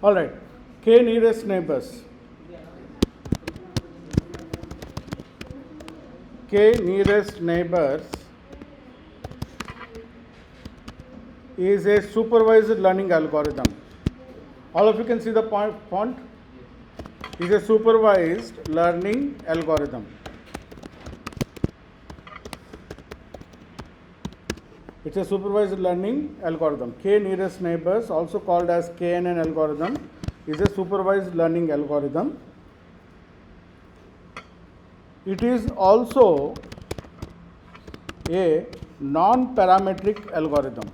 All right, k nearest neighbors. K nearest neighbors is a supervised learning algorithm. All of you can see the font. Is a supervised learning algorithm. It's a supervised learning algorithm. K nearest neighbors, also called as KNN algorithm, is a supervised learning algorithm. It is also a non-parametric algorithm.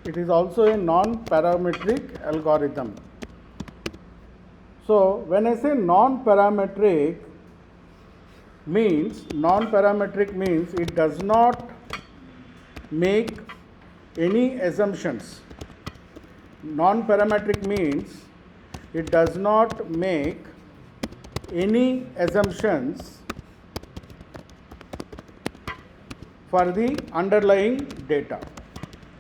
It is also a non-parametric algorithm. So, when I say non-parametric means it does not make any assumptions. Non-parametric means it does not make any assumptions for the underlying data.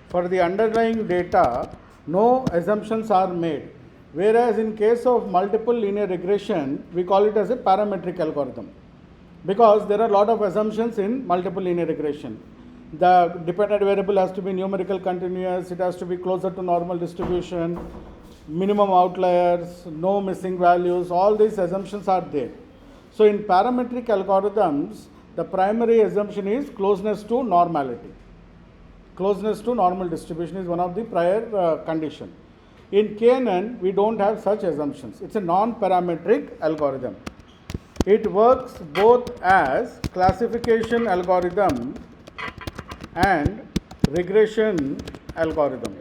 For the underlying data, no assumptions are made. Whereas in case of multiple linear regression, we call it as a parametric algorithm, because there are a lot of assumptions in multiple linear regression. The dependent variable has to be numerical continuous, it has to be closer to normal distribution, minimum outliers, no missing values, all these assumptions are there. So in parametric algorithms, the primary assumption is closeness to normality. Closeness to normal distribution is one of the prior condition. In KNN, we don't have such assumptions. It's a non-parametric algorithm. It works both as classification algorithm and regression algorithm.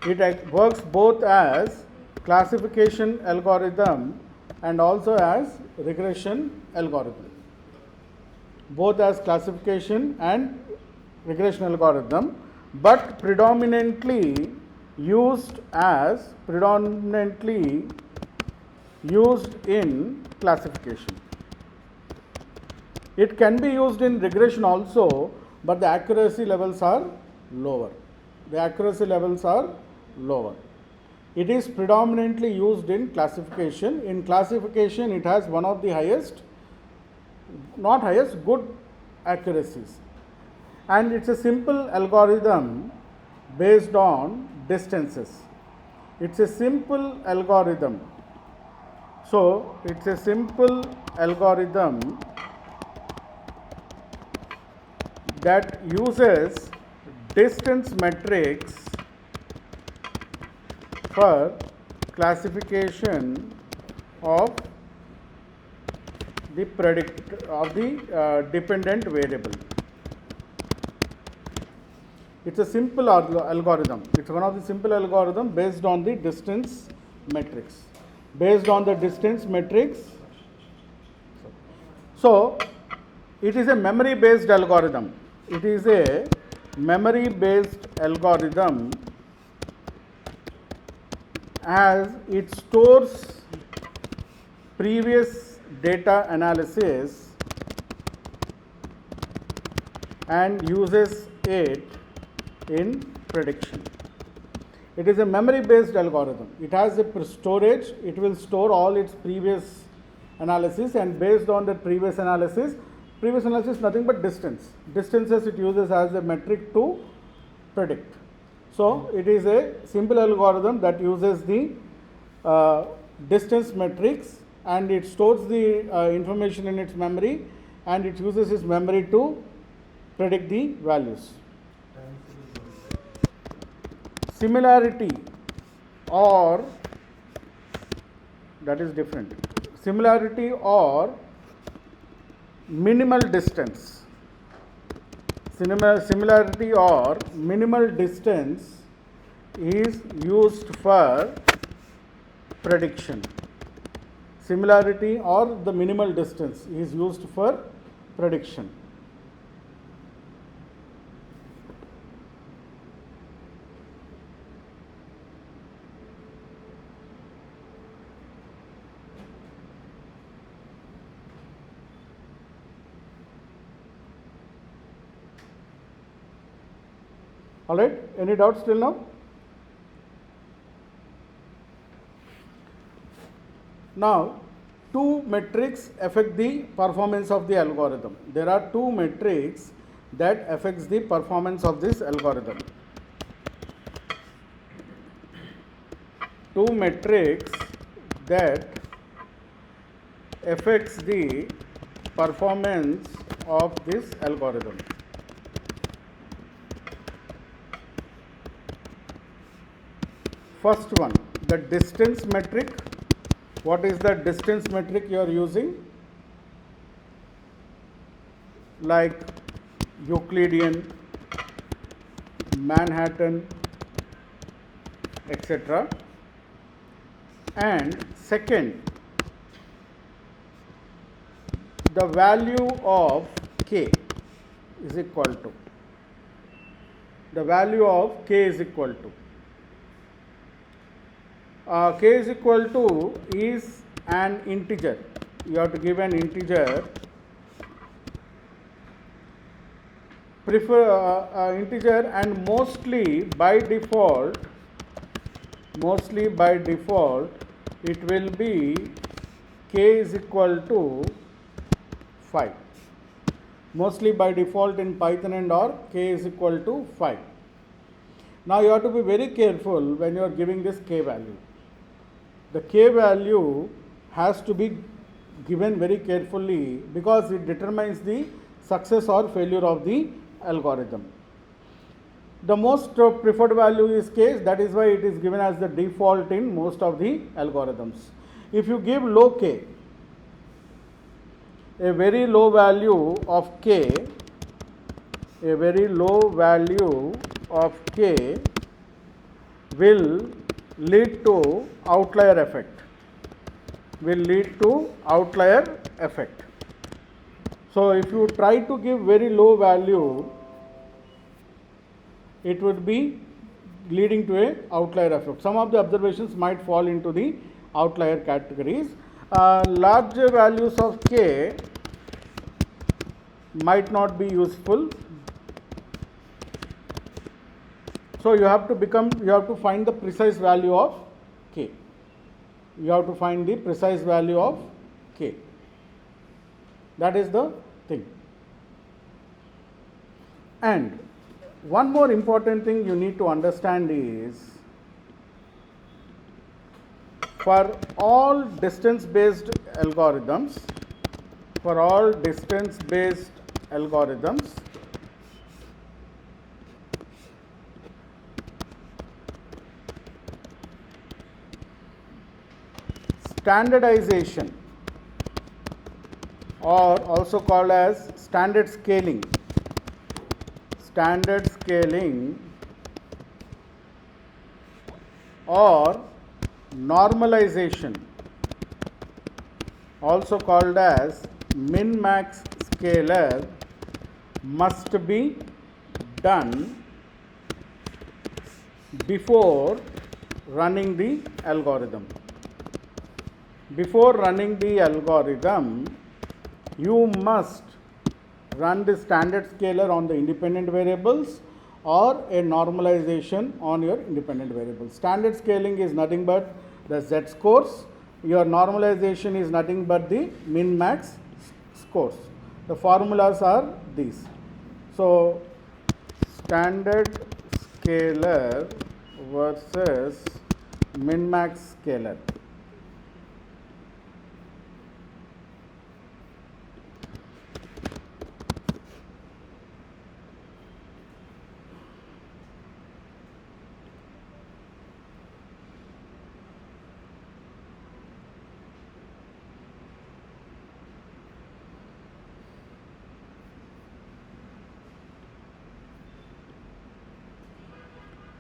It works both as classification algorithm and also as regression algorithm. Both as classification and regression algorithm, but predominantly used in classification. It can be used in regression also, but the accuracy levels are lower. It is predominantly used in classification. In classification, it has one of the highest, not highest, good accuracies. And it's a simple algorithm based on distances. It's a simple algorithm. So, it's a simple algorithm that uses distance metrics for classification of the dependent variable. It's a simple algorithm. It's one of the simple algorithm based on the distance metrics. So, it is a memory based algorithm. As it stores previous data analysis and uses it in prediction. It is a memory based algorithm. It has a storage. It will store all its previous analysis, and based on the previous analysis nothing but distances it uses as a metric to predict. So it is a simple algorithm that uses the distance metrics, and it stores the information in its memory, and it uses its memory to predict the values. Similarity, or that is different. Similarity or minimal distance. Similarity or minimal distance is used for prediction. Similarity or the minimal distance is used for prediction. All right, any doubts till now? Now, two metrics affect the performance of the algorithm. There are two metrics that affects the performance of this algorithm. Two metrics that affects the performance of this algorithm. First one, the distance metric. What is the distance metric you are using? Like Euclidean, Manhattan, etc. And second, the value of k is equal to, the value of k is equal to, k is equal to is an integer. You have to give an integer, integer, and mostly by default it will be k is equal to 5. Mostly by default in Python and R, k is equal to 5. Now you have to be very careful when you are giving this k value. The k value has to be given very carefully because it determines the success or failure of the algorithm. The most preferred value is k, that is why it is given as the default in most of the algorithms. If you give low k, a very low value of k, will lead to outlier effect. So if you try to give very low value, it would be leading to a outlier effect. Some of the observations might fall into the outlier categories. Larger values of k might not be useful. So you have to find the precise value of k. That is the thing. And one more important thing you need to understand is, for all distance based algorithms, standardization, or also called as standard scaling, or normalization, also called as min-max scalar, must be done before running the algorithm. Before running the algorithm, you must run the standard scalar on the independent variables or a normalization on your independent variables. Standard scaling is nothing but the z-scores. Your normalization is nothing but the min-max scores. The formulas are these. So, standard scalar versus min-max scalar.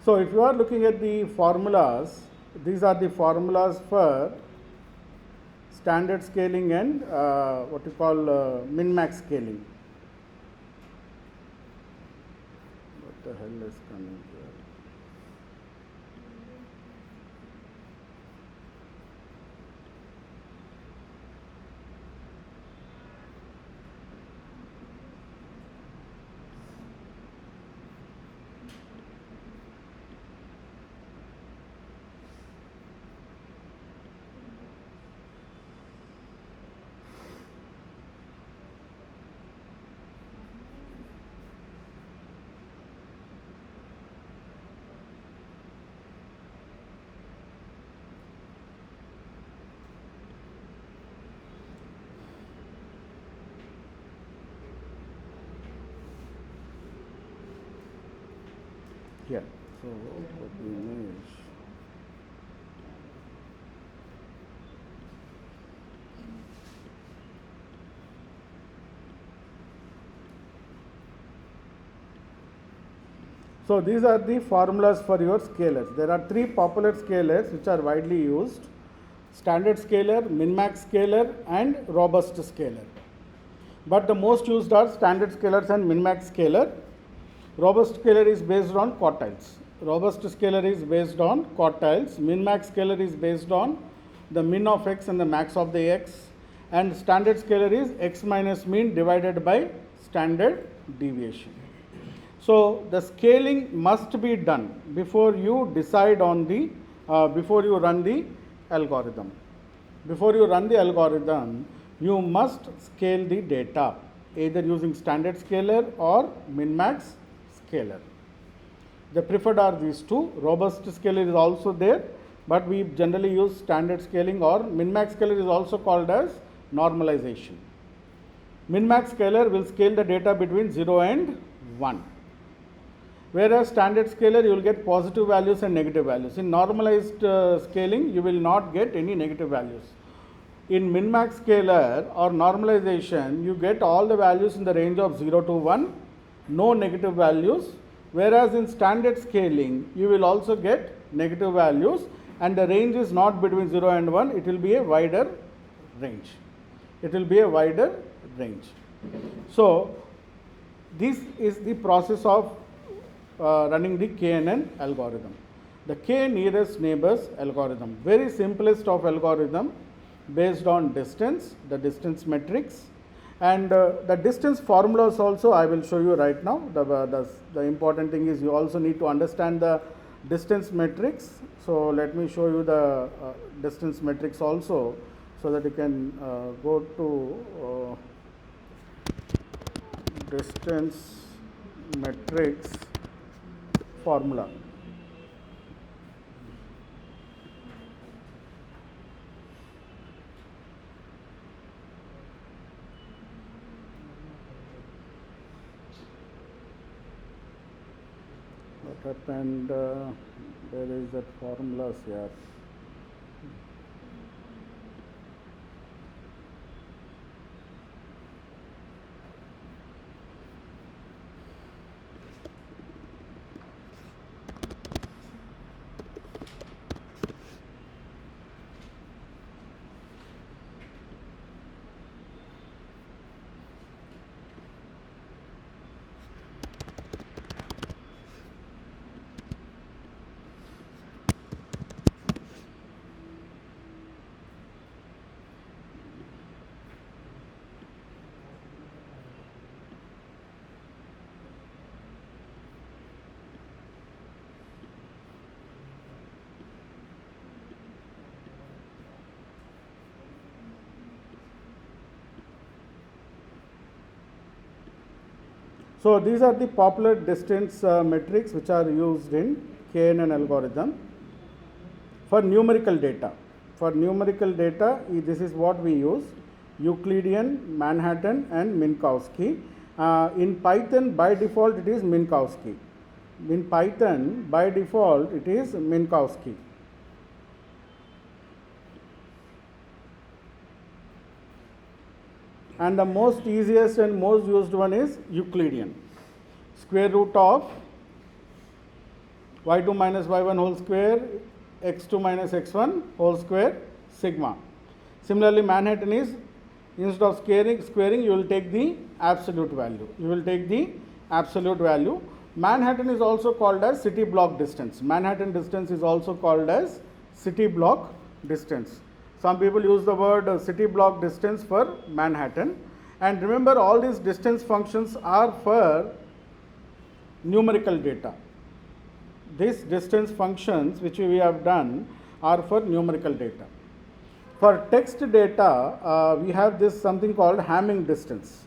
So if you are looking at the formulas, these are the formulas for standard scaling and what you call min-max scaling. What the hell is coming here? here. So copy image. So these are the formulas for your scalars. There are three popular scalars which are widely used: standard scalar, min-max scalar, and robust scalar. But the most used are standard scalars and min-max scalar. Robust scalar is based on quartiles. Robust scalar is based on quartiles. Min-max scalar is based on the min of x and the max of the x. And standard scalar is x minus mean divided by standard deviation. So the scaling must be done before you decide on the, before you run the algorithm. Before you run the algorithm, you must scale the data either using standard scalar or min-max scalar. The preferred are these two. Robust scalar is also there, but we generally use standard scaling, or min-max scalar is also called as normalization. Min-max scalar will scale the data between 0 and 1. Whereas standard scalar, you will get positive values and negative values. In normalized scaling, you will not get any negative values. In min-max scalar or normalization, you get all the values in the range of 0 to 1, no negative values. Whereas in standard scaling, you will also get negative values, and the range is not between 0 and 1, it will be a wider range. It will be a wider range. So this is the process of running the KNN algorithm. The K nearest neighbors algorithm, very simplest of algorithm based on distance, the distance matrix, and the distance formulas also I will show you right now. The important thing is you also need to understand the distance matrix. So let me show you the distance matrix also, so that you can go to distance matrix formula. What happened? There is that formulas here. So these are the popular distance metrics which are used in KNN algorithm for numerical data. For numerical data, this is what we use: Euclidean, Manhattan, and Minkowski. In Python, by default, it is Minkowski. In Python, by default, it is Minkowski. And the most easiest and most used one is Euclidean. Square root of y2 minus y1 whole square, x2 minus x1 whole square, sigma. Similarly, Manhattan is, instead of squaring, you will take the absolute value. You will take the absolute value. Manhattan is also called as city block distance. Manhattan distance is also called as city block distance. Some people use the word city block distance for Manhattan. And remember, all these distance functions are for numerical data. These distance functions which we have done are for numerical data. For text data, we have this something called Hamming distance.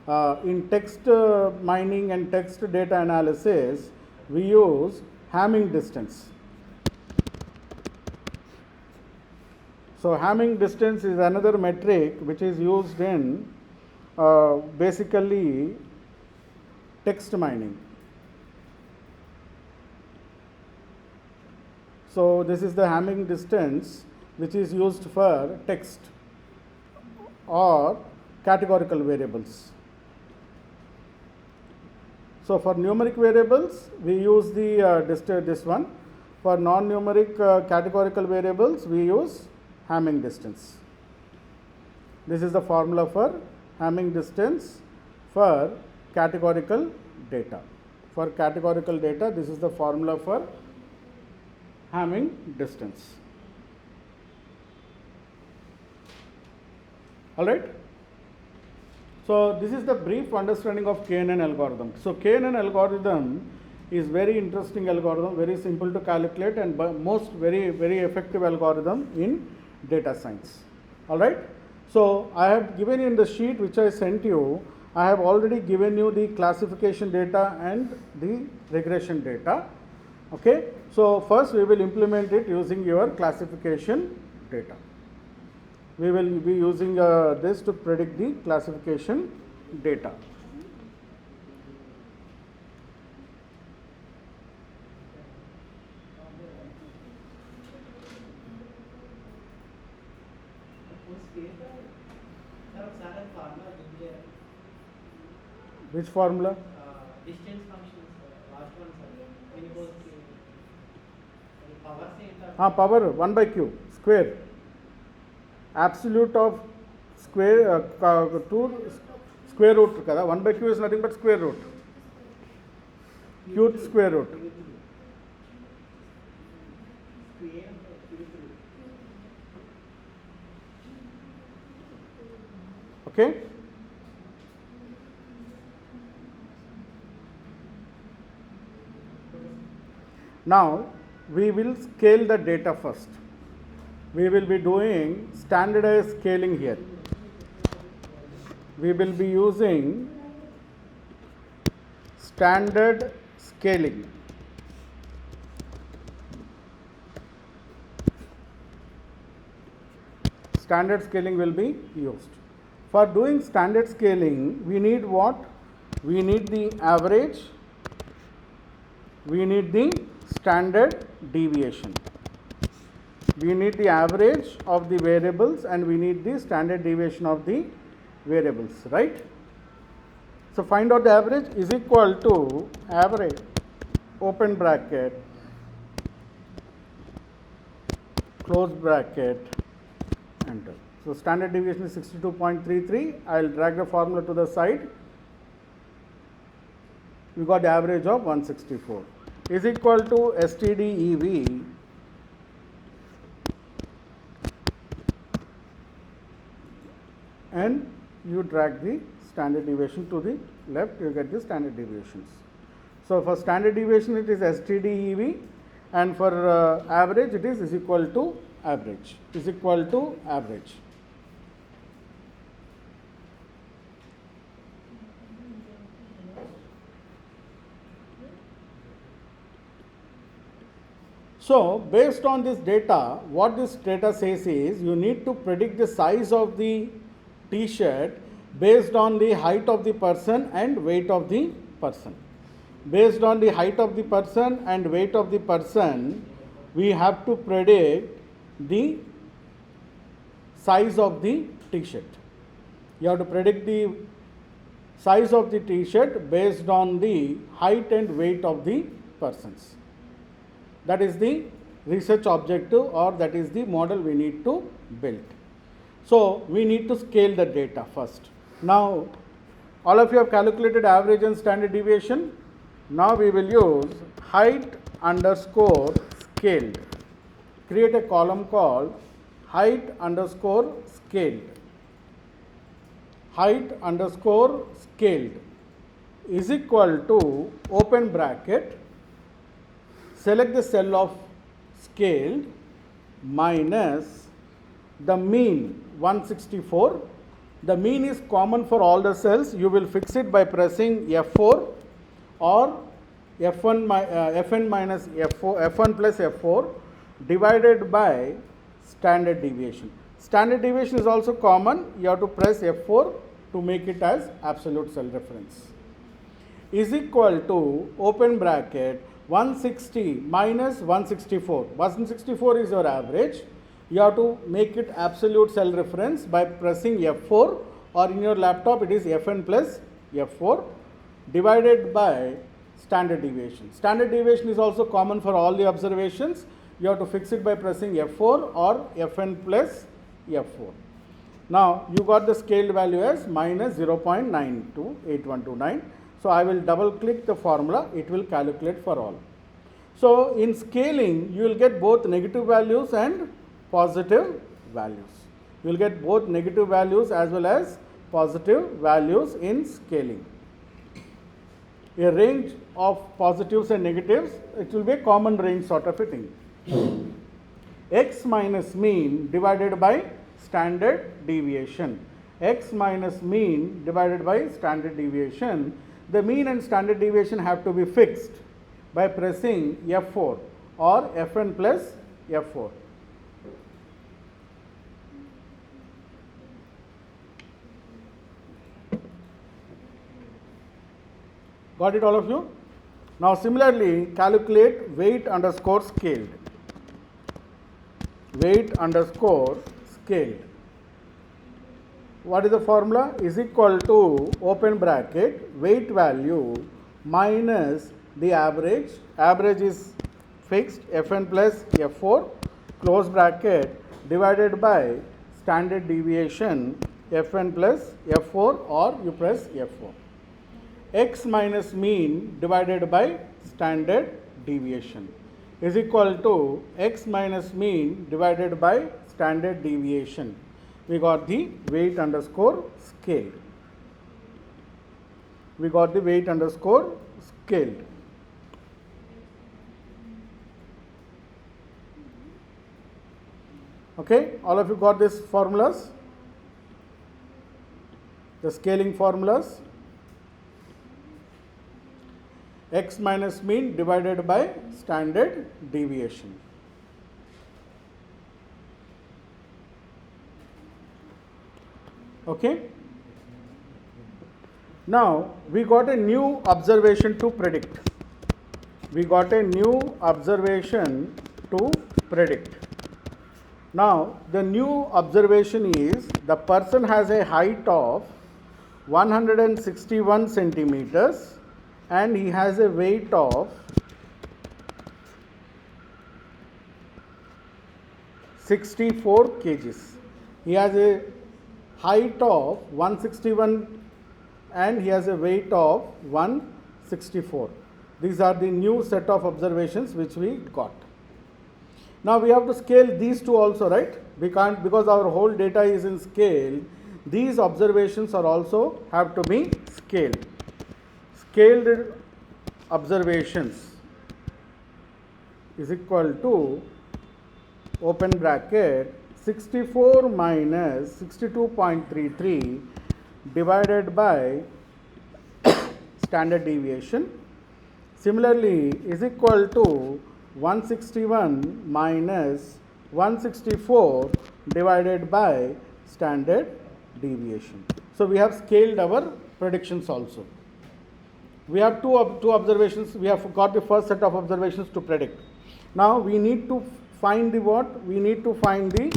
In text mining and text data analysis, we use Hamming distance. So Hamming distance is another metric which is used in basically text mining. So this is the Hamming distance which is used for text or categorical variables. So for numeric variables, we use the this one. For non-numeric categorical variables, we use Hamming distance. This is the formula for Hamming distance for categorical data. For categorical data, this is the formula for Hamming distance. All right. So this is the brief understanding of KNN algorithm. So KNN algorithm is very interesting algorithm, very simple to calculate, and most very effective algorithm in data science. All right. So I have given you in the sheet which I sent you, I have already given you the classification data and the regression data. Okay. So first we will implement it using your classification data. We will be using this to predict the classification data. Which formula? Distance functions, last one, sir. When it was power center. Power 1 by q square. Absolute of square 2 square root kada. 1 by q is nothing but square root. Q square root. Okay. Now we will scale the data first. We will be doing standardized scaling here. We will be using standard scaling. Standard scaling will be used. For doing standard scaling, we need what? We need the average, we need the standard deviation. We need the average of the variables and we need the standard deviation of the variables, right? So find out the average is equal to average, open bracket, close bracket, enter. So standard deviation is 62.33. I will drag the formula to the side. We got the average of 164 is equal to STDEV and you drag the standard deviation to the left, you get the standard deviations. So for standard deviation it is STDEV and for average it is equal to average, is equal to average. So based on this data, what this data says is you need to predict the size of the t-shirt based on the height of the person and weight of the person. Based on the height of the person and weight of the person, we have to predict the size of the t-shirt. You have to predict the size of the t-shirt based on the height and weight of the persons. That is the research objective or that is the model we need to build. So we need to scale the data first. Now all of you have calculated average and standard deviation. Now we will use height underscore scaled. Create a column called height underscore scaled. Height underscore scaled is equal to open bracket, select the cell of scaled minus the mean 164. The mean is common for all the cells. You will fix it by pressing F4 or Fn minus F4, F1 plus F4 divided by standard deviation. Standard deviation is also common. You have to press F4 to make it as absolute cell reference. Is equal to open bracket 160 minus 164. 164 is your average. You have to make it absolute cell reference by pressing F4, or in your laptop it is Fn plus F4 divided by standard deviation. Standard deviation is also common for all the observations. You have to fix it by pressing F4 or Fn plus F4. Now you got the scaled value as minus 0.928129. So I will double click the formula, it will calculate for all. So in scaling, you will get both negative values and positive values. You will get both negative values as well as positive values in scaling. A range of positives and negatives, it will be a common range sort of a thing. X minus mean divided by standard deviation. X minus mean divided by standard deviation. The mean and standard deviation have to be fixed by pressing F4 or Fn plus F4. Got it, all of you? Now similarly, calculate weight underscore scaled. Weight underscore scaled. What is the formula? Is equal to open bracket weight value minus the average. Average is fixed, Fn plus F4, close bracket, divided by standard deviation Fn plus F4, or you press F4. X minus mean divided by standard deviation is equal to x minus mean divided by standard deviation. We got the weight underscore scaled. We got the weight underscore scaled. Okay, all of you got these formulas? The scaling formulas. X minus mean divided by standard deviation. Okay. Now we got a new observation to predict. We got a new observation to predict. Now the new observation is the person has a height of 161 centimeters and he has a weight of 64 kgs. He has a height of 161 and he has a weight of 164. These are the new set of observations which we got. Now we have to scale these two also, right? We can't, because our whole data is in scale. These observations are also have to be scaled. Scaled observations is equal to open bracket 64 minus 62.33 divided by standard deviation. Similarly, is equal to 161 minus 164 divided by standard deviation. So we have scaled our predictions also. We have two observations. We have got the first set of observations to predict. Now we need to find the what? We need to find the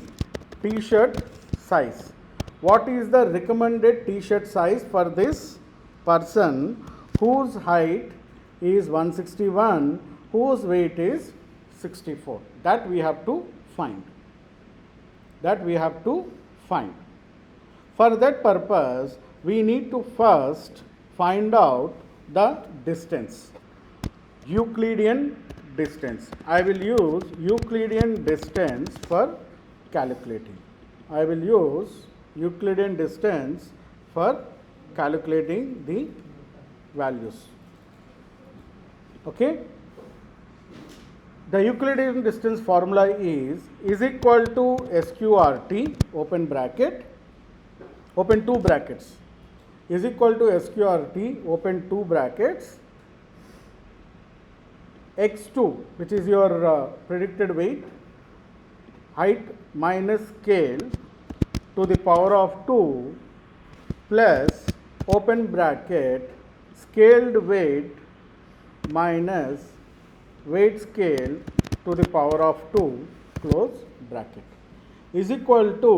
t-shirt size. What is the recommended t-shirt size for this person whose height is 161, whose weight is 64? That we have to find. That we have to find. For that purpose, we need to first find out the distance, Euclidean distance. I will use Euclidean distance for calculating. I will use Euclidean distance for calculating the values. Okay. The Euclidean distance formula is equal to SQRT, open bracket, open two brackets, is equal to SQRT, open two brackets, x2, which is your predicted weight, height minus scale to the power of 2 plus open bracket scaled weight minus weight scale to the power of 2 close bracket is equal to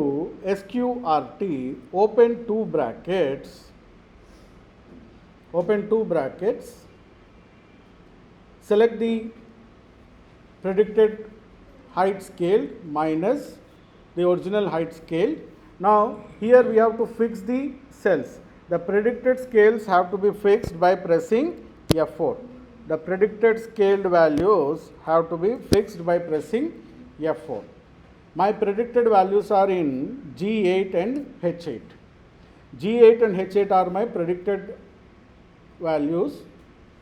SQRT open two brackets select the predicted height scale minus the original height scale. Now here we have to fix the cells. The predicted scales have to be fixed by pressing F4. The predicted scaled values have to be fixed by pressing F4. My predicted values are in G8 and H8. G8 and H8 are my predicted values.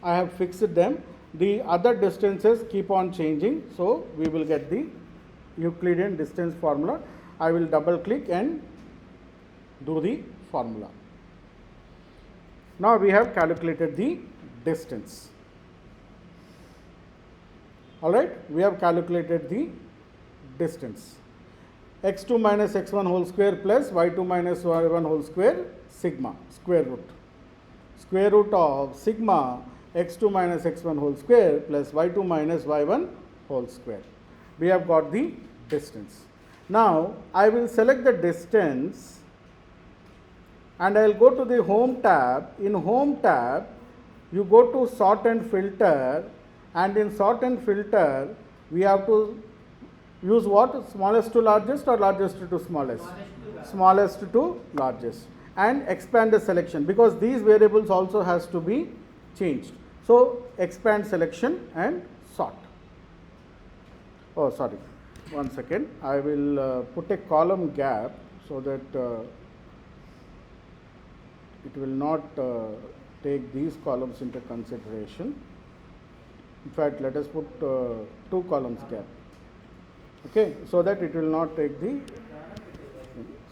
I have fixed them. The other distances keep on changing, so we will get the Euclidean distance formula. I will double click and do the formula. Now we have calculated the distance. Alright, we have calculated the distance. X2 minus x1 whole square plus y2 minus y1 whole square sigma square root. Square root of sigma x2 minus x1 whole square plus y2 minus y1 whole square. We have got the distance. Now I will select the distance and I will go to the home tab. In home tab you go to sort and filter, and in sort and filter we have to use what? Smallest to largest or largest to smallest? Smallest to largest, and expand the selection because these variables also has to be changed. So expand selection and sort. Oh sorry, one second. I will put a column gap so that it will not take these columns into consideration. In fact, let us put 2 columns gap. Okay, so that it will not take the.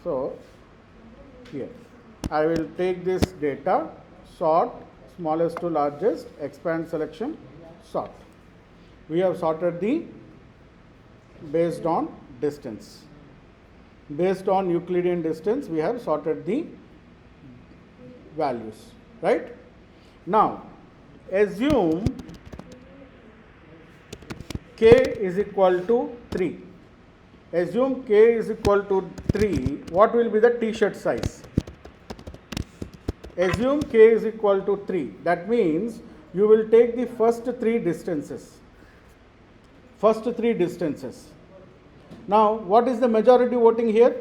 So here I will take this data, sort, smallest to largest, expand selection, sort. We have sorted the based on distance. Based on Euclidean distance, we have sorted the values, right? Now, assume k is equal to 3. Assume k is equal to 3. What will be the t-shirt size? Assume k is equal to 3. That means you will take the first 3 distances. First 3 distances. Now, what is the majority voting here?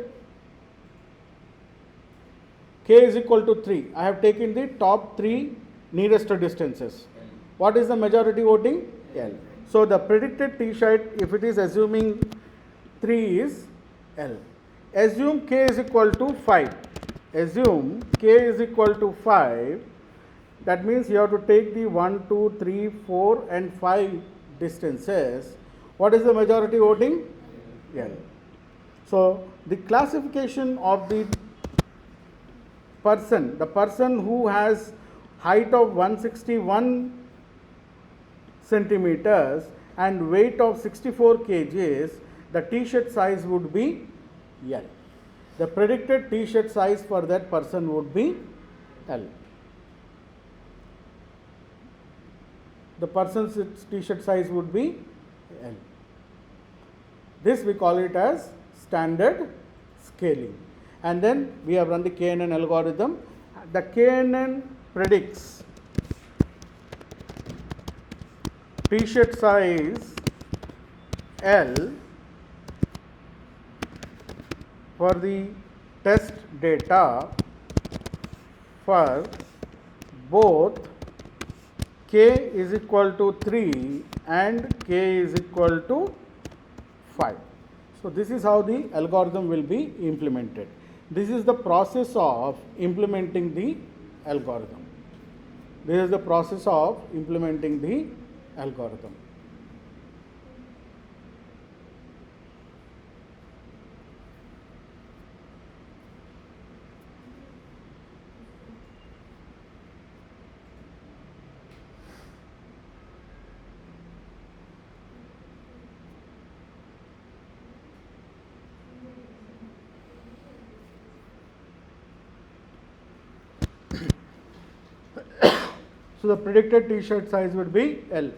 K is equal to 3. I have taken the top 3 nearest distances. What is the majority voting? L. So the predicted t-shirt, if it is assuming 3, is L. Assume k is equal to 5. Assume k is equal to 5. That means you have to take the 1, 2, 3, 4 and 5 distances. What is the majority voting? L. So the classification of the person who has height of 161 centimeters and weight of 64 kgs, the t-shirt size would be L. The predicted t-shirt size for that person would be L. The person's t-shirt size would be L. This we call it as standard scaling. And then we have run the KNN algorithm. The KNN predicts t-shirt size L for the test data for both k is equal to 3 and k is equal to 5. So this is how the algorithm will be implemented. This is the process of implementing the algorithm. This is the process of implementing the algorithm. So the predicted t-shirt size would be L.